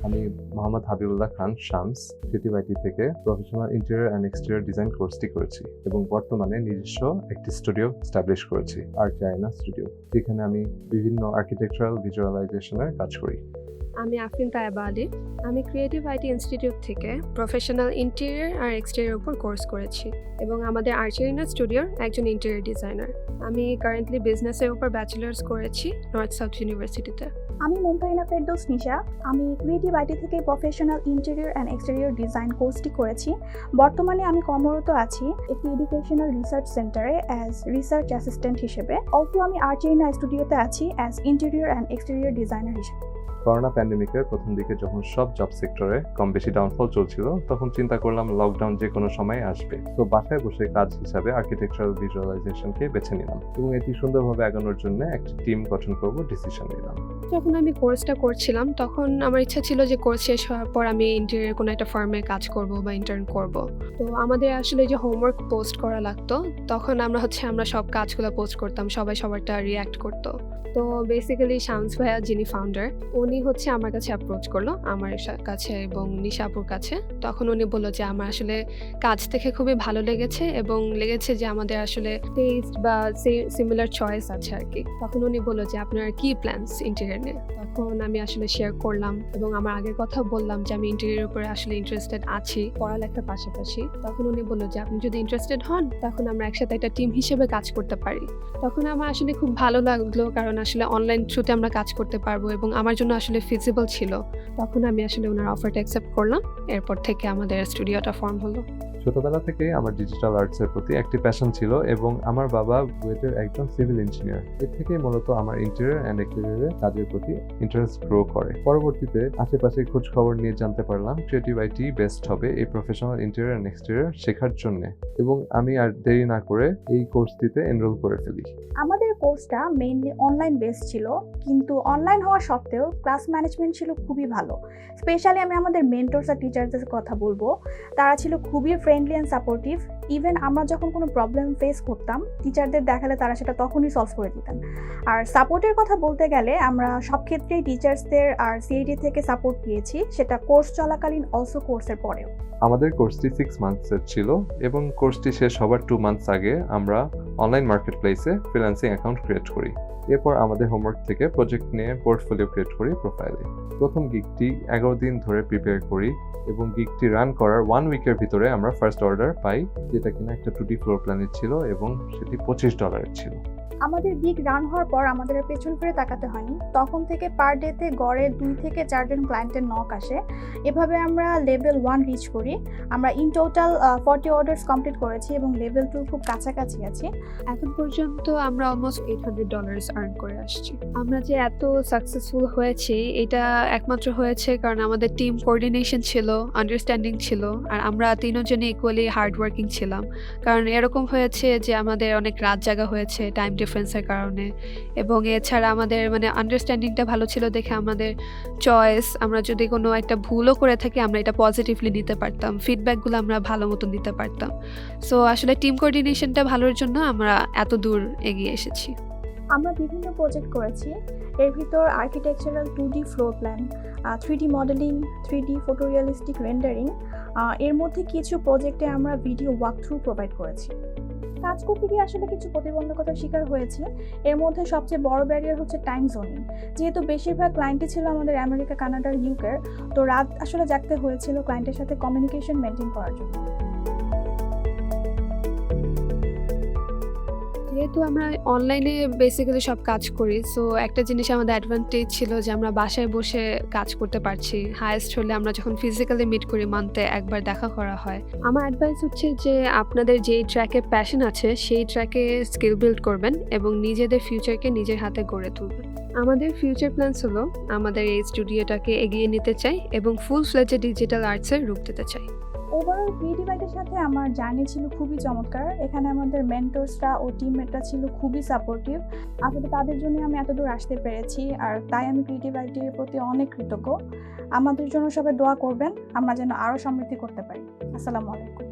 আমি মোহাম্মদ হাবিবুল্লাহ খান Shams creative IT থেকে professional interior and exterior design কোর্সটি করেছি এবং বর্তমানে নিজস্ব একটি স্টুডিও স্টাবলিশ করেছি আর্চায়না স্টুডিও, যেখানে আমি বিভিন্ন আর্কিটেকচারাল ভিজুয়ালাইজেশনের কাজ করি। আমি আফরিন তায়েবা আলী। আমি ক্রিয়েটিভ আইটি ইনস্টিটিউট থেকে প্রফেশনাল ইন্টেরিয়র আর এক্সটেরিয়র উপর কোর্স করেছি এবং আমাদের আর্চারিনা স্টুডিওর একজন ইন্টেরিয়র ডিজাইনার। আমি কারেন্টলি বিজনেসের উপর ব্যাচেলার্স করেছি নর্থ সাউথ ইউনিভার্সিটিতে। আমি মুমতাহিনা ফেরদৌস নিশা। আমি ক্রিয়েটিভ আইটি থেকে professional interior and exterior design কোর্সটি করেছি। বর্তমানে আমি কর্মরত আছি একটি এডুকেশনাল রিসার্চ সেন্টারে অ্যাজ রিসার্চ অ্যাসিস্ট্যান্ট হিসেবে। অলসো আমি আর্চারিনা স্টুডিওতে আছি as interior and exterior designer হিসেবে। করোনা প্যান্ডেমিকের প্রথম দিকে যখন সব জব সেক্টরে কম বেশি ডাউনফল চলছিল, তখন চিন্তা করলাম লকডাউন যে কোনো সময় আসবে, তো বাসায় বসে কাজ হিসাবে আর্কিটেকচারাল ভিজুয়ালাইজেশনকে বেছে নিলাম এবং এটি সুন্দরভাবে আগানোর জন্য একটা টিম গঠন করব ডিসিশন নিলাম। যখন আমি কোর্সটা করছিলাম তখন আমার ইচ্ছা ছিল যে কোর্স শেষ হওয়ার পর আমি ইন্টেরিয়র কোনো একটা ফার্মে কাজ করব বা ইন্টার্ন করব। তো আমাদের আসলে যে হোমওয়ার্ক পোস্ট করা লাগতো, তখন আমরা সব কাজগুলো পোস্ট করতাম, সবাই সবারটা রিঅ্যাক্ট করতো। তো বেসিক্যালি শামস ভাইয়া যিনি ফাউন্ডার, উনি আমার কাছে অ্যাপ্রোচ করলো আমার কাছে এবং নিশাপুর কাছে। তখন উনি বললো যে আমার আসলে কাজ থেকে খুবই ভালো লেগেছে এবং লেগেছে যে আমাদের আসলে টেস্ট বা সিমিলার চয়েস আছে আর কি। তখন উনি বললো যে আপনার কি প্ল্যানস ইন্টেরিয়র নিয়ে। তখন আমি আসলে শেয়ার করলাম এবং আমার আগের কথা বললাম যে আমি ইন্টেরিয়র উপরে আসলে ইন্টারেস্টেড আছি পড়ালেখার পাশাপাশি। তখন উনি বললো যে আপনি যদি ইন্টারেস্টেড হন তখন আমরা একসাথে একটা টিম হিসেবে কাজ করতে পারি। তখন আমার আসলে খুব ভালো লাগলো, কারণ আসলে অনলাইন থ্রুতে আমরা কাজ করতে পারবো এবং আমার জন্য আসলে ফিজিবল ছিল। তখন আমি আসলে ওনার অফারটা অ্যাকসেপ্ট করলাম। এরপর থেকে আমাদের স্টুডিওটা ফর্ম হলো। ছোটবেলা থেকে আমার ডিজিটাল আর্টসের প্রতি একটি প্যাশন ছিল এবং আমার বাবা বুয়েটের একজন সিভিল ইঞ্জিনিয়ার। এর থেকে মূলত আমার ইন্টেরিয়র অ্যান্ড এক্সটেরিয়রের কাজের প্রতি ইন্টারেস্ট গ্রো করে। পরবর্তীতে আশেপাশে খোঁজ খবর নিয়ে জানতে পারলাম ক্রিয়েটিভ আইটি বেস্ট হবে এই প্রফেশনাল ইন্টেরিয়র অ্যান্ড এক্সটেরিয়র শেখার জন্য, এবং আমি আর দেরি না করে এই কোর্সটিতে এনরোল করে ফেলি। আমাদের কোর্সটা মেইনলি অনলাইন বেস ছিল, কিন্তু অনলাইন হওয়া সত্ত্বেও ক্লাস ম্যানেজমেন্ট ছিল খুবই ভালো। স্পেশালি আমি আমাদের মেন্টরস আর টিচারদের কথা বলবো, তারা ছিল খুবই ফ্রেন্ডলি অ্যান্ড সাপোর্টিভ। ইভেন আমরা যখন কোনো প্রবলেম ফেস করতাম, টিচারদের দেখালে তারা সেটা তখনই সলভ করে দিতেন। আর সাপোর্টের কথা বলতে গেলে আমরা সব ক্ষেত্রেই টিচার্সদের আর সিআইডি থেকে সাপোর্ট পেয়েছি, সেটা কোর্স চলাকালীন অলসো কোর্সের পরেও। আমাদের কোর্সটি 6 মান্থসের ছিল এবং কোর্সটি শেষ হবার 2 মান্থস আগে আমরা অনলাইন মার্কেট প্লেসে ফ্রিল্যান্সিং অ্যাকাউন্ট ক্রিয়েট করি। এরপর আমাদের হোমওয়ার্ক থেকে প্রজেক্ট নিয়ে পোর্টফোলিও ক্রিয়েট করি প্রোফাইলে। প্রথম গিগটি 11 দিন ধরে প্রিপেয়ার করি এবং গিগটি রান করার 1 উইকের ভিতরে আমরা ফার্স্ট অর্ডার পাই, যেটা কিনা একটা 2D ফ্লোর প্ল্যানের ছিল এবং সেটি $25 ছিল। আমাদের গিগ রান হওয়ার পর আমাদের পেছন ফিরে তাকাতে হয়নি। তখন থেকে পার ডেতে গড়ে 2 থেকে 4 জন ক্লায়েন্টের নক আসে। এভাবে আমরা লেভেল 1 রিচ করি। আমরা ইন টোটাল 40 অর্ডার্স কমপ্লিট করেছি এবং লেভেল 2 খুব কাছাকাছি আছি। এখন পর্যন্ত আমরা অলমোস্ট $800 আর্ন করে আসছি। আমরা যে এত সাকসেসফুল হয়েছি, এটা একমাত্র হয়েছে কারণ আমাদের টিম কোঅর্ডিনেশন ছিল, আন্ডারস্ট্যান্ডিং ছিল, আর আমরা তিনজনই ইকুয়ালি হার্ড ওয়ার্কিং ছিলাম। কারণ এরকম হয়েছে যে আমাদের অনেক রাত জাগা হয়েছে টাইম ডিফারেন্সের কারণে, এবং এছাড়া আমাদের আন্ডারস্ট্যান্ডিংটা ভালো ছিল দেখে আমাদের চয়েস, আমরা যদি কোনো একটা ভুলও করে থাকি আমরা এটা পজিটিভলি নিতে পারতাম, ফিডব্যাকগুলো আমরা ভালো মতন দিতে পারতাম। সো আসলে টিম কোঅর্ডিনেশনটা ভালোর জন্য আমরা এত দূর এগিয়ে এসেছি। আমরা বিভিন্ন প্রজেক্ট করেছি। এর ভিতর architectural 2D floor plan, 3D modelling, 3D photorealistic rendering, এর মধ্যে কিছু প্রজেক্টে আমরা ভিডিও ওয়াকথ্রু প্রোভাইড করেছি। কাজ করতে গিয়ে আসলে কিছু প্রতিবন্ধকতার শিকার হয়েছি। এর মধ্যে সবচেয়ে বড় ব্যারিয়ার হচ্ছে টাইম জোনিং। যেহেতু বেশিরভাগ ক্লায়েন্টই ছিল আমাদের আমেরিকা, কানাডার, ইউকের, তো রাত আসলে জাগতে হয়েছিল ক্লায়েন্টের সাথে কমিউনিকেশন মেনটেন করার জন্য। যেহেতু আমরা অনলাইনে বেসিক্যালি সব কাজ করি, সো একটা জিনিস আমাদের অ্যাডভান্টেজ ছিল যে আমরা বাসায় বসে কাজ করতে পারছি। হায়েস্ট হলে আমরা যখন ফিজিক্যালি মিট করি, মান্থে একবার দেখা করা হয়। আমার অ্যাডভাইস হচ্ছে যে আপনাদের যেই ট্র্যাকে প্যাশন আছে সেই ট্র্যাকে স্কিল বিল্ড করবেন এবং নিজেদের ফিউচারকে নিজের হাতে গড়ে তুলবেন। আমাদের ফিউচার প্ল্যানস হলো আমাদের এই স্টুডিওটাকে এগিয়ে নিতে চাই এবং ফুল ফ্লেজে ডিজিটাল আর্টসের রূপ দিতে চাই। ওভারঅল ক্রিয়েটিভ আইটির সাথে আমার জার্নি ছিল খুবই চমৎকার। এখানে আমাদের মেন্টরসরা ও টিমমেটরা ছিল খুবই সাপোর্টিভ। আসলে তাদের জন্য আমি এত দূর আসতে পেরেছি, আর তাই আমি ক্রিয়েটিভ আইটির প্রতি অনেক কৃতজ্ঞ। আমাদের জন্য সবাই দোয়া করবেন, আমরা যেন আরও সমৃদ্ধি করতে পারি। আসসালামু আলাইকুম।